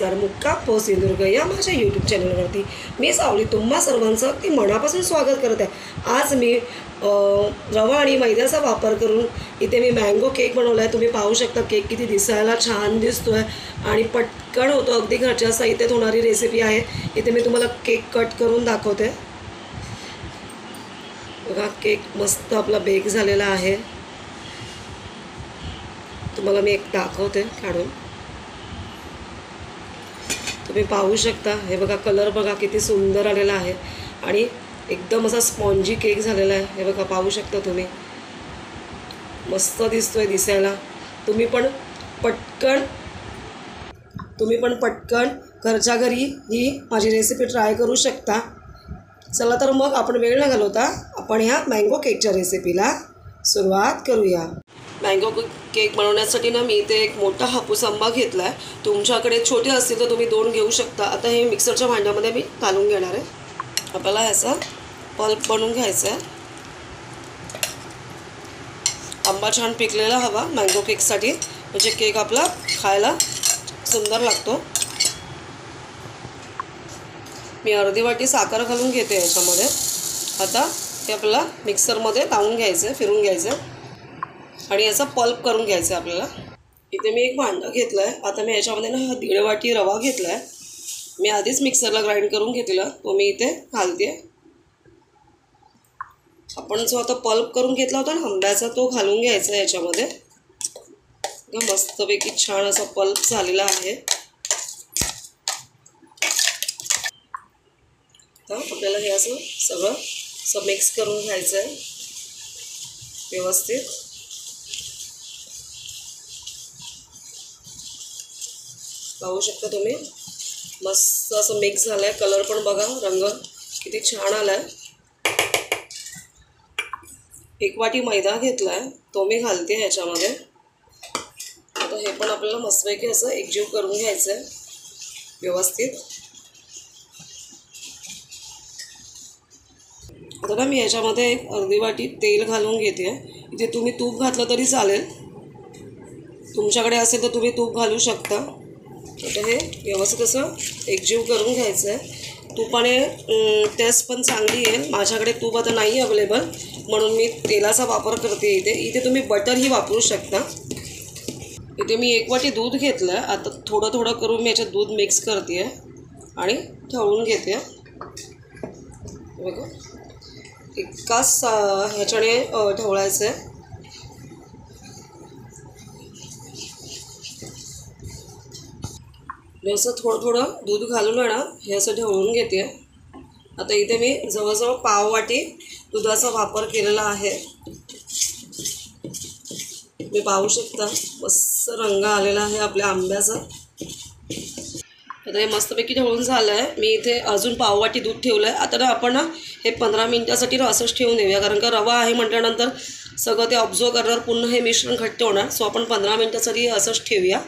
नमस्कार. मुक्काम पोस्ट सिंधुदुर्ग या माझ्या यूट्यूब चॅनलवरती मी सावली तुम्हा सर्वांचं अगदी मनापासून स्वागत करत आहे. आज मी रवा आणि मैद्याचा वापर करून इथे मी मँगो केक बनवला आहे. तुम्ही पाहू शकता केक किती दिसायला छान दिसतो आहे आणि पटकन होतो. अगदी घरच्या साहित्यात होणारी रेसिपी आहे. इथे मी तुम्हाला केक कट करून दाखवते. बघा केक मस्त आपला बेक झालेला आहे. तुम्हाला मी एक दाखवते काढून. तुम्ही पाहू शकता. हे बघा कलर बघा किती सुंदर आलेला आहे आणि एकदम असा स्पॉन्जी केक झालेला आहे. हे बघा पाहू शकता तुम्ही. मस्त दिसतोय दिसायला. तुम्ही पण पटकन घरच्या घरी ही माझी रेसिपी ट्राय करू शकता. चला तर मग आपण वेळ न घालवता आपण ह्या मँगो केकच्या रेसिपीला सुरुवात करूया. मँगो केक बनवण्यासाठी ना मी इथे एक मोठा हापूस आंबा घेतला आहे. तुमच्याकडे छोटे असतील तर तुम्ही 2 घेऊ शकता. आता हे मिक्सरच्या भांड्यामध्ये मी घालून घेणार आहे. आपल्याला ह्याचा पल्प बनवून घ्यायचा आहे. आंबा छान पिकलेला हवा मँगो केकसाठी, म्हणजे केक आपला खायला सुंदर लागतो. मी अर्धी वाटी साखर घालून घेते याच्यामध्ये. आता हे आपल्याला मिक्सरमध्ये लावून घ्यायचं आहे, फिरून घ्यायचं आहे आणि याचा पल्प करून घ्यायचा आहे आपल्याला. इथे मी एक भांडं घेतलं आहे. आता मी याच्यामध्ये ना 1.5 वाटी रवा घेतला आहे. मी आधीच मिक्सरला ग्राइंड करून घेतलं, तो मी इथे घालते. आपण जो आता पल्प करून घेतला होता ना आंब्याचा, तो घालून घ्यायचा आहे याच्यामध्ये. मस्तपैकी छान असा पल्प झालेला आहे. तर आपल्याला हे असं सगळं मिक्स करून घ्यायचं आहे व्यवस्थित. पाहू शकता तुम्ही मस्त असं मिक्स झालं आहे. कलर पण बघा, रंग किती छान आला आहे. 1 वाटी मैदा घेतला आहे, तो मी घालते ह्याच्यामध्ये. आता हे पण आपल्याला मस्तपैकी असं एकजीव करून घ्यायचं आहे व्यवस्थित. आता ना मी ह्याच्यामध्ये 1/2 वाटी तेल घालून घेते. इथे तुम्ही तूप घातलं तरी चालेल, तुमच्याकडे असेल तर तुम्ही तूप घालू शकता. आता हे व्यवस्थित असं एकजीव करून घ्यायचं आहे. तुपाने टेस्ट पण चांगली येईल. माझ्याकडे तूप आता नाही अवेलेबल म्हणून मी तेलाचा वापर करते इथे तुम्ही बटरही वापरू शकता. इथे मी 1 वाटी दूध घेतलं आहे. आता थोडं करून मी याच्यात दूध मिक्स करते आणि ठेवून घेते. बघा एकाच ह्याच्याने ठेवायचं आहे. मी असं थोडं दूध घालून आहे ना हे असं ढवळून घेते. आता इथे मी जवळजवळ 1/2 वाटी दुधाचा वापर केलेला आहे. मी पाहू शकता मस्त रंग आलेला आहे आपल्या आंब्याचा. आता हे मस्तपैकी ढवळून झालं आहे. मी इथे अजून 1/2 वाटी दूध ठेवलं आहे. आता ना आपण हे 15 मिनिटासाठी असंच ठेवून देऊया, कारण का रवा आहे म्हटल्यानंतर सगळं ते ऑब्झर्व करणार, पुन्हा हे मिश्रण घट्ट होणार. सो आपण 15 मिनिटासाठी असंच ठेवूया.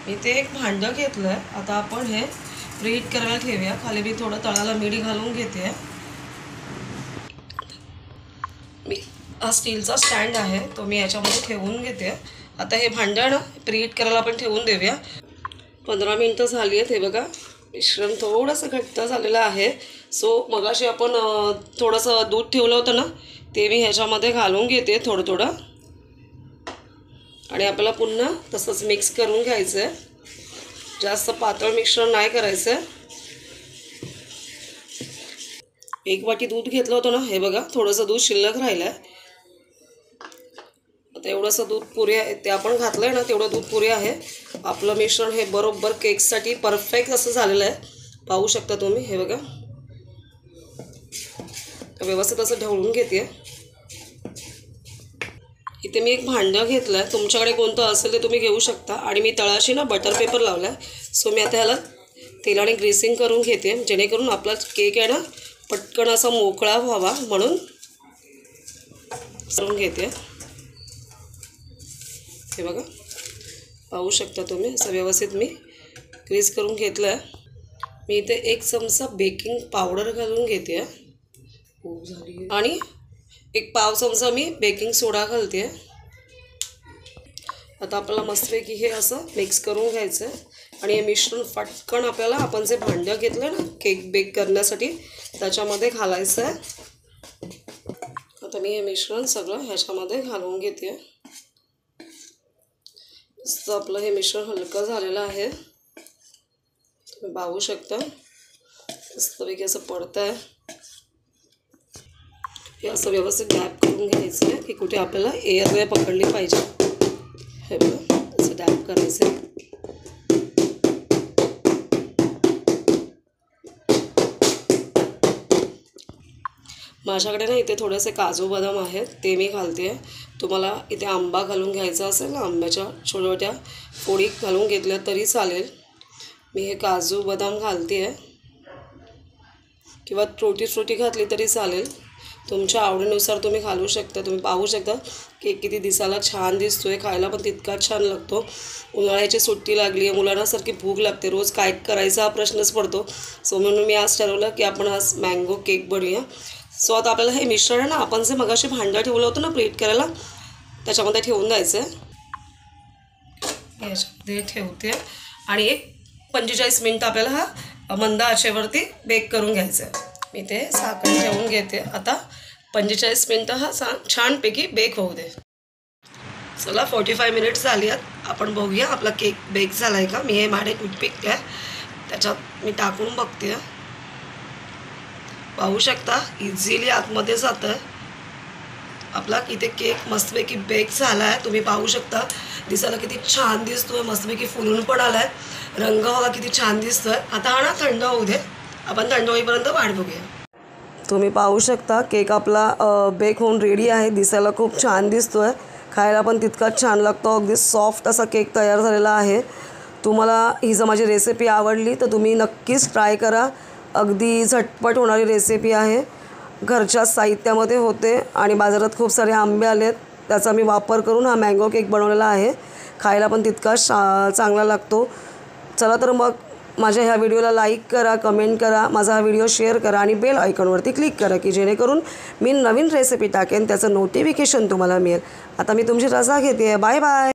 इथे एक भांडं घेतलं आहे. आता आपण हे प्रीहीट करायला ठेवूया. खाली मी थोडं तळाला मीठ घालून घेते. मी हा स्टीलचा स्टँड आहे, तो मी याच्यामध्ये ठेवून घेते. आता हे भांडं ना प्रीहीट करायला आपण ठेवून देऊया. 15 मिनटं झाली आहेत. हे बघा मिश्रण थोडंसं घट्ट झालेलं आहे. सो मगाशी आपण थोडंसं दूध ठेवलं होतं ना, ते मी ह्याच्यामध्ये घालून घेते थोडं आणि आपल्याला पुन्हा तसंच मिक्स करून घ्यायचं आहे. जास्त पातळ मिश्रण नाही करायचं आहे. 1 वाटी दूध घेतलं होतं ना, हे बघा थोडंसं दूध शिल्लक राहिलं आहे. आता एवढंसं दूध पुरे आहे, ते आपण घातलं आहे ना तेवढं दूध पुरे आहे. आपलं मिश्रण हे बरोबर केकसाठी परफेक्ट असं झालेलं आहे. पाहू शकता तुम्ही. हे बघा व्यवस्थित असं ढवळून घेते. इथे मी एक भांडं घेतलं आहे. तुमच्याकडे कोणतं असेल ते तुम्ही घेऊ शकता. आणि मी तळाशी ना बटर पेपर लावला आहे. सो मी आता ह्याला तेलाने ग्रीसिंग करून घेते, जेणेकरून आपला केक आहे ना पटकन असा मोकळा व्हावा म्हणून करून घेते. हे बघा पाहू शकता तुम्ही असं व्यवस्थित मी ग्रीस करून घेतलं आहे. मी इथे 1 चमचा बेकिंग पावडर घालून घेते आणि 1 पाव चमचा मी बेकिंग सोडा घालते. आता आपल्याला मस्तपैकी हे असं मिक्स करून घ्यायचं आहे. आणि हे मिश्रण फटकन आपल्याला आपण जे भांडं घेतलं ना केक बेक करण्यासाठी त्याच्यामध्ये घालायचं आहे. आता मी हे मिश्रण सगळं ह्याच्यामध्ये घालून घेते. मस्त आपलं हे मिश्रण हलकं झालेलं आहे. तुम्ही पाहू शकता मस्तपैकी असं पडतं आहे. हे असं व्यवस्थित डॅप करून घ्यायचं आहे की कुठे आपल्याला एअर वे पकडली पाहिजे. हे बघा असं डॅप करायचं आहे. माझ्याकडे ना इथे थोडेसे काजू बदाम आहेत ते मी घालते आहे. तुम्हाला इथे आंबा घालून घ्यायचा असेल ना आंब्याच्या छोट्या छोट्या फोडी घालून घेतल्या तरी चालेल. मी हे काजू बदाम घालते आहे किंवा छोटी घातली तरी चालेल. तुमच्या आवडीनुसार तुम्ही घालू शकता. तुम्ही पाहू शकता केक किती दिसायला छान दिसतो आहे. खायला पण तितकाच छान लागतो. उन्हाळ्याची सुट्टी लागली आहे, मुलांना सारखी भूक लागते, रोज काय करायचा हा प्रश्नच पडतो. सो म्हणून मी आज ठरवलं की आपण आज मँगो केक बनवूया. सो आता आपल्याला हे मिश्रण आहे ना आपण जे मगाशी भांडं ठेवलं होतं ना प्लेट करायला त्याच्यामध्ये ठेवून द्यायचं आहे. याच्यामध्ये ठेवते आणि एक 45 मिनटं आपल्याला हा मंद आचेवरती बेक करून घ्यायचं आहे. मी ते झाकण ठेवून घेते. आता 45 मिनटं हा छानपैकी बेक होऊ दे. चला 45 मिनिट्स झाली आहेत. आपण बघूया आपला केक बेक झाला आहे का. मी हे माझे टूथपिक आहे त्याच्यात मी टाकून बघते. पाहू शकता इझिली आतमध्ये जातं आहे आपला. इथे केक मस्तपैकी बेक झाला आहे. तुम्ही पाहू शकता दिसायला किती छान दिसतो आहे. मस्तपैकी फुलून पण आला आहे. रंग बघा किती छान दिसतो आहे. आता हा ना थंड होऊ दे. आपण थंड होईपर्यंत वाट बघूया. तुम्ही पाहू शकता केक आपला बेक होऊन रेडी आहे. दिसायला खूप छान दिसतो आहे. खायला पण तितकाच छान लागतो. अगदी सॉफ्ट असा केक तयार झालेला आहे. तुम्हाला ही जर माझी रेसिपी आवडली तर तुम्ही नक्कीच ट्राय करा. अगदी झटपट होणारी रेसिपी आहे. घरच्या साहित्यामध्ये होते आणि बाजारात खूप सारे आंबे आलेत त्याचा मी वापर करून हा मँगो केक बनवलेला आहे. खायला पण तितकाच चांगला लागतो. चला तर मग माझ्या ह्या व्हिडिओला लाईक करा, कमेंट करा, माझा हा व्हिडिओ शेअर करा आणि बेल आयकॉनवरती क्लिक करा की जेणेकरून मी नवीन रेसिपी टाकेन त्याचं नोटिफिकेशन तुम्हाला मिळेल. आता मी तुमची रजा घेते. Bye bye.